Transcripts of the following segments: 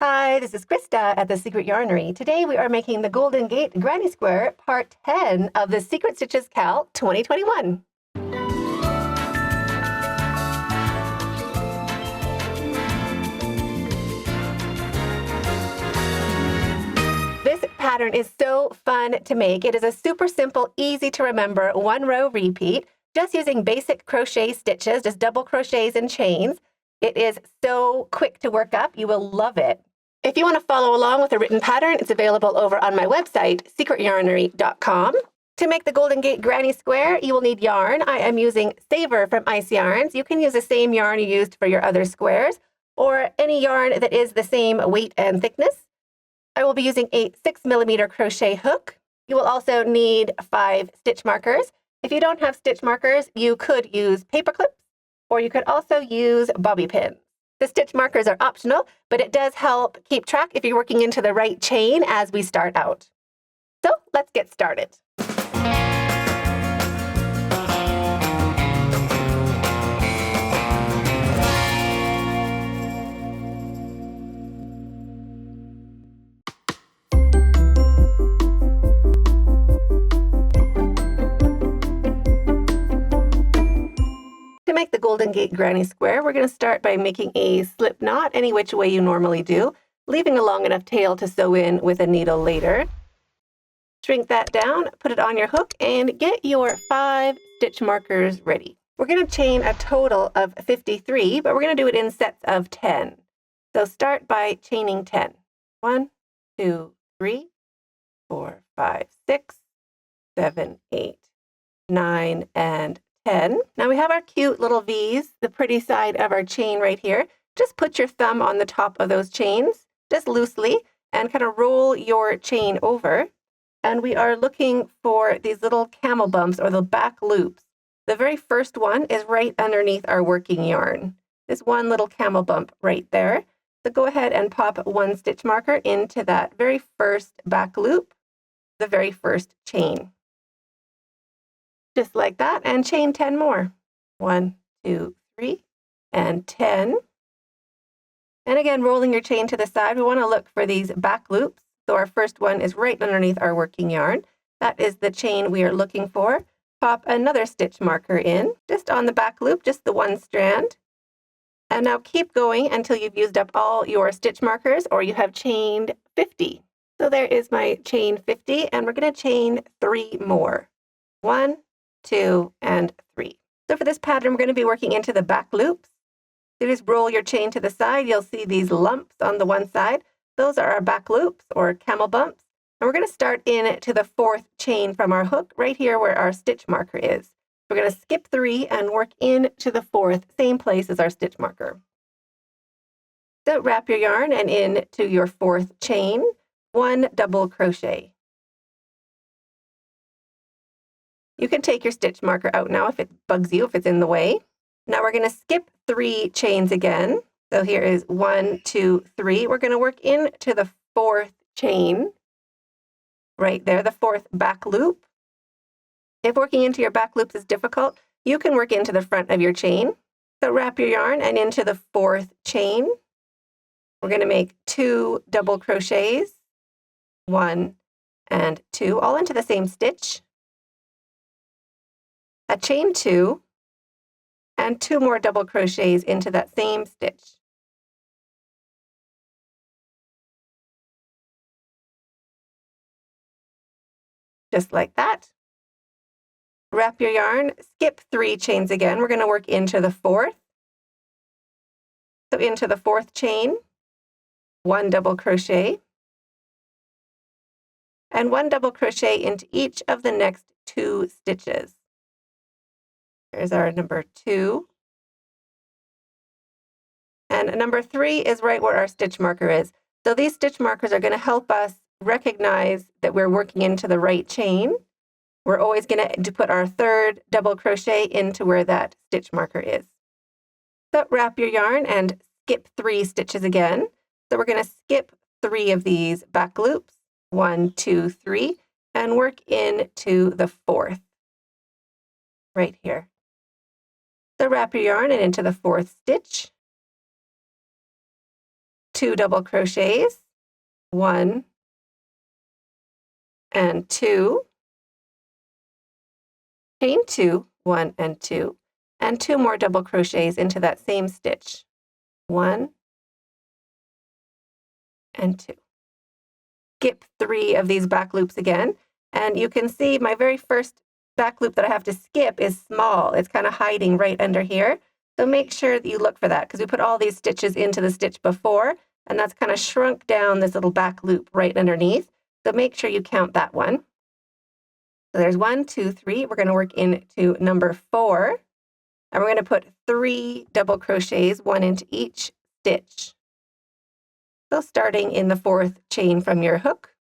Hi, this is Krista at the Secret Yarnery. Today we are making the Golden Gate Granny Square Part 10 of the Secret Stitches Cal 2021. This pattern is so fun to make. It is a super simple, easy to remember one row repeat, just using basic crochet stitches, just double crochets and chains. It is so quick to work up. You will love it. If you want to follow along with a written pattern, it's available over on my website, secretyarnery.com. To make the Golden Gate Granny Square, you will need yarn. I am using Savor from Ice Yarns. You can use the same yarn you used for your other squares, or any yarn that is the same weight and thickness. I will be using a 6mm crochet hook. You will also need 5 stitch markers. If you don't have stitch markers, you could use paper clips, or you could also use bobby pins. The stitch markers are optional, but it does help keep track if you're working into the right chain as we start out. So let's get started. To make the Golden Gate Granny Square, we're going to start by making a slip knot any which way you normally do, leaving a long enough tail to sew in with a needle later. Shrink that down, put it on your hook, and get your 5 stitch markers ready. We're going to chain a total of 53, but we're going to do it in sets of 10. So start by chaining 10. 1, 2, 3, 4, 5, 6, 7, 8, 9, and 10. Now we have our cute little V's, the pretty side of our chain right here. Just put your thumb on the top of those chains, just loosely, and kind of roll your chain over. And we are looking for these little camel bumps or the back loops. The very first one is right underneath our working yarn. This one little camel bump right there. So go ahead and pop 1 stitch marker into that very first back loop, the very first chain. Just like that, and chain 10 more. 1, 2, 3, and 10. And again, rolling your chain to the side, we want to look for these back loops. So our first one is right underneath our working yarn. That is the chain we are looking for. Pop another stitch marker in, just on the back loop, just the one strand. And now keep going until you've used up all your stitch markers or you have chained 50. So there is my chain 50, and we're going to chain 3 more. 1, 2, and 3. So for this pattern, we're going to be working into the back loops. So just roll your chain to the side. You'll see these lumps on the one side. Those are our back loops or camel bumps. And we're going to start in to the 4th chain from our hook right here where our stitch marker is. We're going to skip 3 and work into the 4th, same place as our stitch marker. So wrap your yarn and into your 4th chain, 1 double crochet. You can take your stitch marker out now if it bugs you, if it's in the way. Now we're going to skip 3 chains again. So here is 1, 2, 3. We're going to work into the 4th chain, right there, the 4th back loop. If working into your back loops is difficult, you can work into the front of your chain. So wrap your yarn and into the 4th chain. We're going to make 2 double crochets, 1 and 2, all into the same stitch. A chain 2, and 2 more double crochets into that same stitch. Just like that. Wrap your yarn, skip 3 chains again. We're going to work into the 4th. So into the 4th chain, 1 double crochet, and 1 double crochet into each of the next 2 stitches. Here's our number 2. And number 3 is right where our stitch marker is. So these stitch markers are going to help us recognize that we're working into the right chain. We're always going to put our 3rd double crochet into where that stitch marker is. So wrap your yarn and skip 3 stitches again. So we're going to skip 3 of these back loops, 1, 2, 3, and work into the 4th, right here. So wrap your yarn and into the 4th stitch. 2 double crochets, 1 and 2, chain 2, 1 and 2 more double crochets into that same stitch, 1 and 2. Skip 3 of these back loops again, and you can see my very first back loop that I have to skip is small. It's kind of hiding right under here. So make sure that you look for that because we put all these stitches into the stitch before, and that's kind of shrunk down this little back loop right underneath. So make sure you count that one. So there's 1, 2, 3. We're going to work into number 4, and we're going to put 3 double crochets, 1 into each stitch. So starting in the 4th chain from your hook,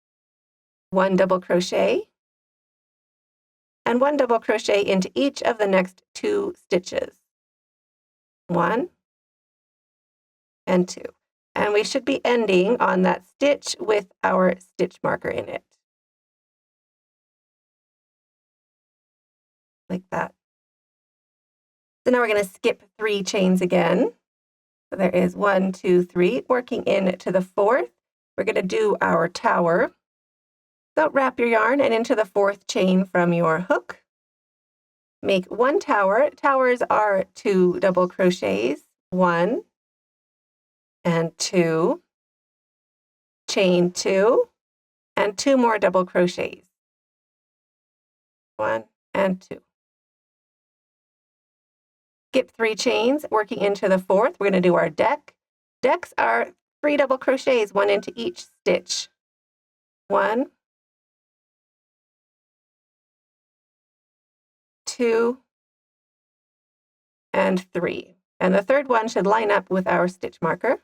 1 double crochet, and 1 double crochet into each of the next 2 stitches. 1 and 2. And we should be ending on that stitch with our stitch marker in it. Like that. So now we're going to skip 3 chains again. So there is 1, 2, 3, working into the 4th. We're going to do our tower. So wrap your yarn and into the 4th chain from your hook. Make 1 tower. Towers are 2 double crochets, 1 and 2, chain 2, and 2 more double crochets, 1 and 2. Skip 3 chains, working into the 4th. We're going to do our deck. Decks are 3 double crochets, 1 into each stitch, 1, 2, and 3. And the 3rd one should line up with our stitch marker.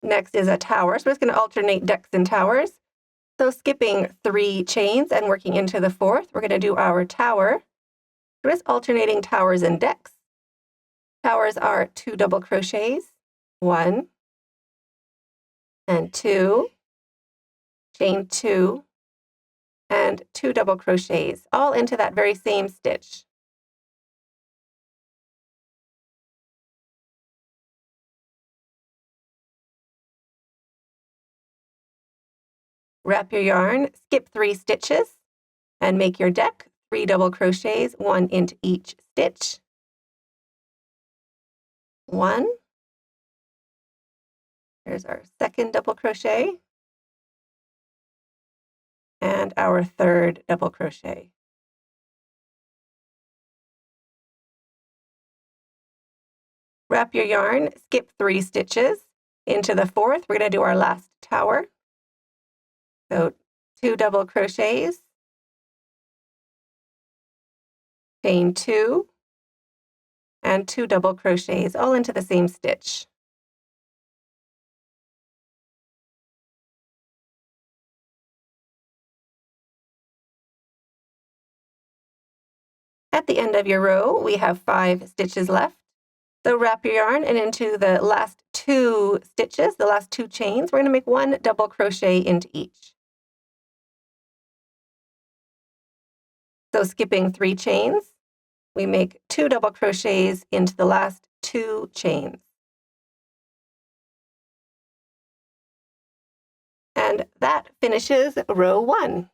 Next is a tower. So we're just going to alternate decks and towers. So skipping 3 chains and working into the 4th, we're going to do our tower. We're just alternating towers and decks. Towers are 2 double crochets, 1 and 2, chain 2, and 2 double crochets, all into that very same stitch. Wrap your yarn, skip 3 stitches, and make your deck 3 double crochets, 1 into each stitch. 1. There's our 2nd double crochet, and our 3rd double crochet. Wrap your yarn, skip 3 stitches into the 4th. We're going to do our last tower. So 2 double crochets, chain 2, and 2 double crochets, all into the same stitch. At the end of your row, we have 5 stitches left. So wrap your yarn and into the last 2 stitches, the last 2 chains, we're going to make 1 double crochet into each. So skipping 3 chains, we make 2 double crochets into the last 2 chains. And that finishes row 1.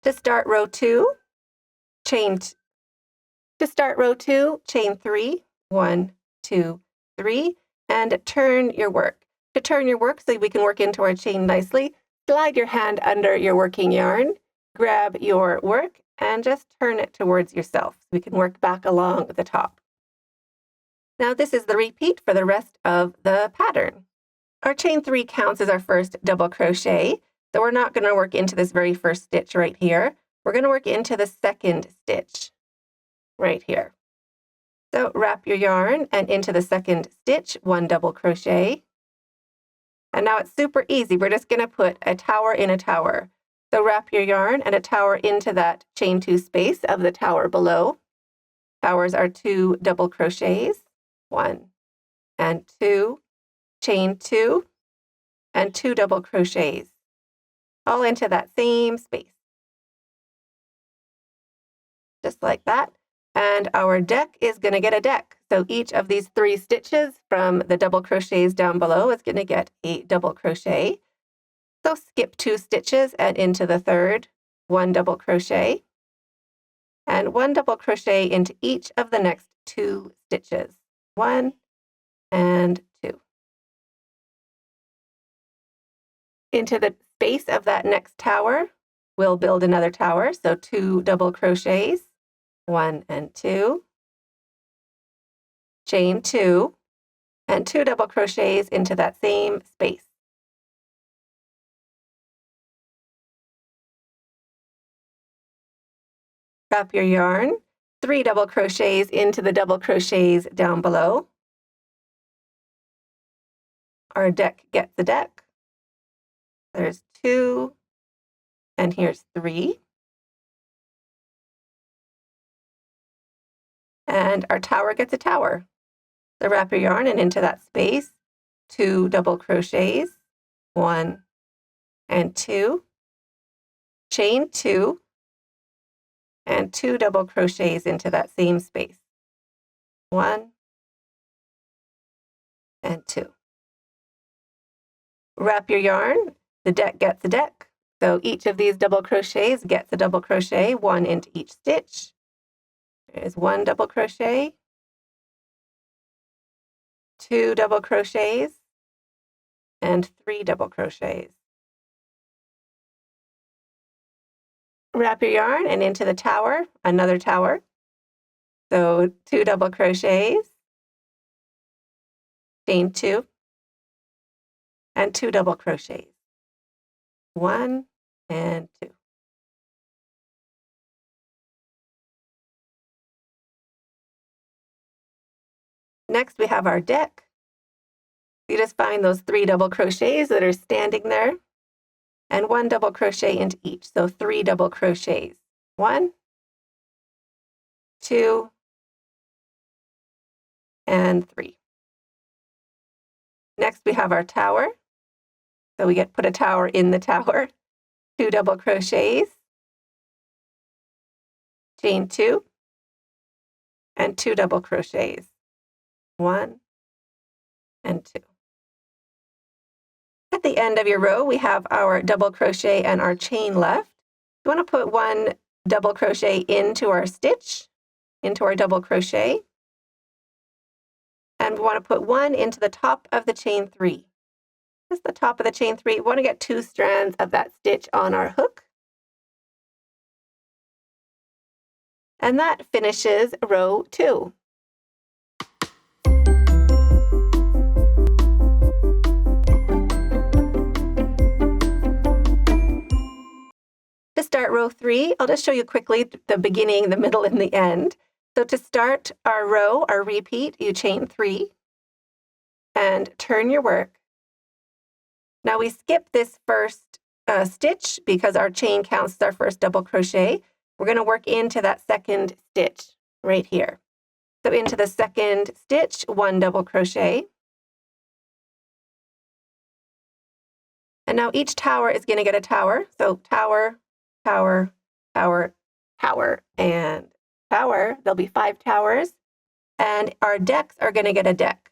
To start row 2, chain 3, 1, 2, 3, and turn your work. To turn your work so we can work into our chain nicely, slide your hand under your working yarn, grab your work, and just turn it towards yourself so we can work back along the top. Now this is the repeat for the rest of the pattern. Our chain 3 counts as our first double crochet. So we're not going to work into this very first stitch right here. We're going to work into the 2nd stitch right here. So wrap your yarn and into the 2nd stitch, 1 double crochet. And now it's super easy. We're just going to put a tower in a tower. So wrap your yarn and a tower into that chain 2 space of the tower below. Towers are 2 double crochets, 1 and 2, chain 2, and 2 double crochets, all into that same space. just like that. And our deck is going to get a deck. So each of these 3 stitches from the double crochets down below is going to get a double crochet. So skip 2 stitches and into the 3rd, 1 double crochet, and 1 double crochet into each of the next 2 stitches, 1 and 2. Into the space of that next tower, we'll build another tower. So 2 double crochets, 1 and 2, chain 2, and 2 double crochets into that same space. Wrap your yarn, 3 double crochets into the double crochets down below. Our deck gets a deck. There's 2, and here's 3. And our tower gets a tower. So wrap your yarn and into that space, 2 double crochets, 1 and 2, chain 2, and 2 double crochets into that same space, 1 and 2. Wrap your yarn, the deck gets a deck. So each of these double crochets gets a double crochet, 1 into each stitch. There's 1 double crochet, 2 double crochets, and 3 double crochets. Wrap your yarn and into the tower, another tower. So 2 double crochets, chain 2, and 2 double crochets, 1 and 2. Next, we have our deck. You just find those 3 double crochets that are standing there and 1 double crochet into each. So 3 double crochets, 1, 2, and 3. Next, we have our tower. So we put a tower in the tower, 2 double crochets, chain 2, and 2 double crochets, 1 and 2. At the end of your row, we have our double crochet and our chain left. You want to put 1 double crochet into our stitch, into our double crochet, and we want to put 1 into the top of the chain 3. Just the top of the chain 3. We want to get 2 strands of that stitch on our hook. And that finishes row 2. To start row 3, I'll just show you quickly the beginning, the middle, and the end. So to start our row, our repeat, you chain 3 and turn your work. Now we skip this first stitch because our chain counts as our first double crochet. We're going to work into that second stitch right here. So into the second stitch, 1 double crochet. And now each tower is going to get a tower. So tower, tower, tower, tower, and tower. There'll be 5 towers. And our decks are going to get a deck.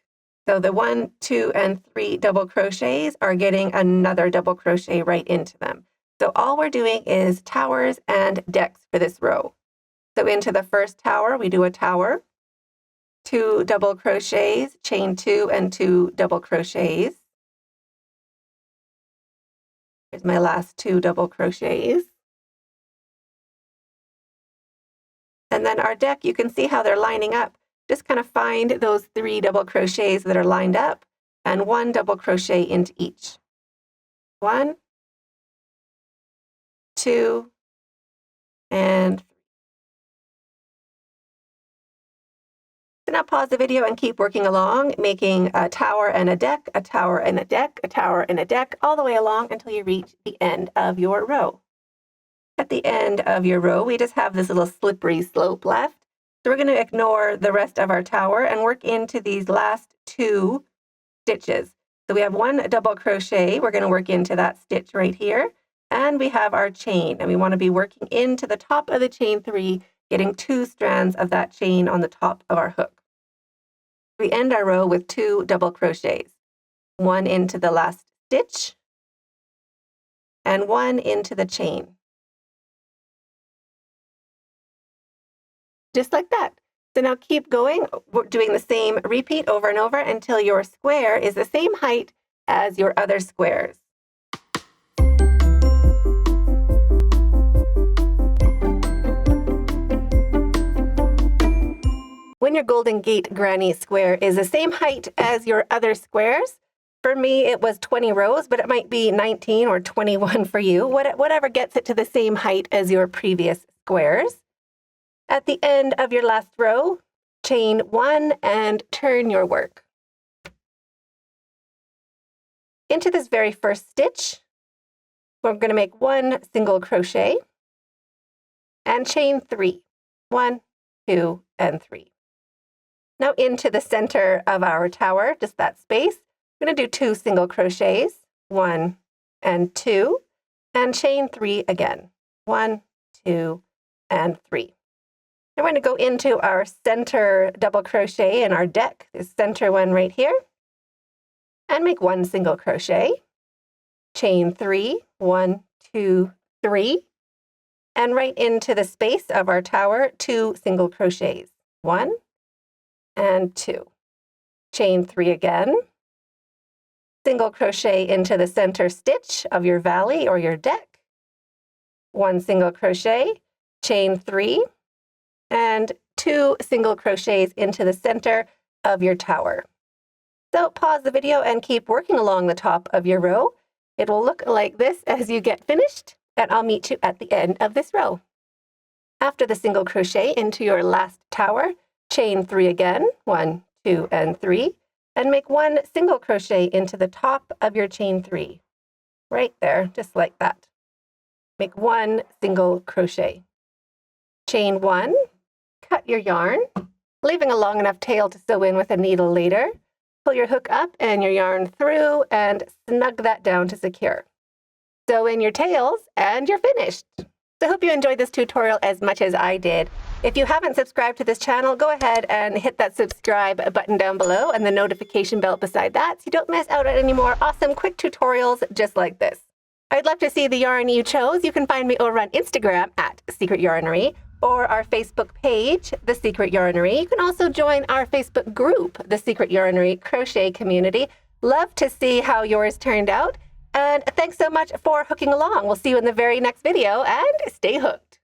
So the 1, 2, and 3 double crochets are getting another double crochet right into them. So all we're doing is towers and decks for this row. So into the first tower, we do a tower, 2 double crochets, chain 2, and 2 double crochets. Here's my last 2 double crochets. And then our deck, you can see how they're lining up. Just kind of find those 3 double crochets that are lined up and 1 double crochet into each. 1, 2, and 3. So now pause the video and keep working along, making a tower and a deck, a tower and a deck, a tower and a deck, all the way along until you reach the end of your row. At the end of your row, we just have this little slippery slope left. So we're going to ignore the rest of our tower and work into these last 2 stitches. So we have 1 double crochet. We're going to work into that stitch right here. And we have our chain. And we want to be working into the top of the chain 3 getting 2 strands of that chain on the top of our hook. We end our row with 2 double crochets, 1 into the last stitch and 1 into the chain. Just like that. So now keep going, doing the same repeat over and over until your square is the same height as your other squares. When your Golden Gate Granny square is the same height as your other squares, for me it was 20 rows, but it might be 19 or 21 for you, whatever gets it to the same height as your previous squares. At the end of your last row, chain 1 and turn your work. Into this very first stitch, we're going to make 1 single crochet and chain 3. 1, 2, and 3. Now into the center of our tower, just that space, I'm going to do 2 single crochets, 1 and 2, and chain 3 again. 1, 2, and 3. Now we're going to go into our center double crochet in our deck, this center one right here, and make 1 single crochet, chain 3, 1, 2, 3, and right into the space of our tower, 2 single crochets, 1 and 2. Chain 3 again, single crochet into the center stitch of your valley or your deck, 1 single crochet, chain 3, and 2 single crochets into the center of your tower. So pause the video and keep working along the top of your row. It will look like this as you get finished, and I'll meet you at the end of this row. After the single crochet into your last tower, chain 3 again, 1, 2, and 3, and make 1 single crochet into the top of your chain 3. Right there, just like that. Make 1 single crochet. Chain 1, cut your yarn, leaving a long enough tail to sew in with a needle later. Pull your hook up and your yarn through and snug that down to secure. Sew in your tails and you're finished. So I hope you enjoyed this tutorial as much as I did. If you haven't subscribed to this channel, go ahead and hit that subscribe button down below and the notification bell beside that so you don't miss out on any more awesome quick tutorials just like this. I'd love to see the yarn you chose. You can find me over on Instagram at Secret Yarnery or our Facebook page, The Secret Yarnery. You can also join our Facebook group, The Secret Yarnery Crochet Community. Love to see how yours turned out. And thanks so much for hooking along. We'll see you in the very next video and stay hooked.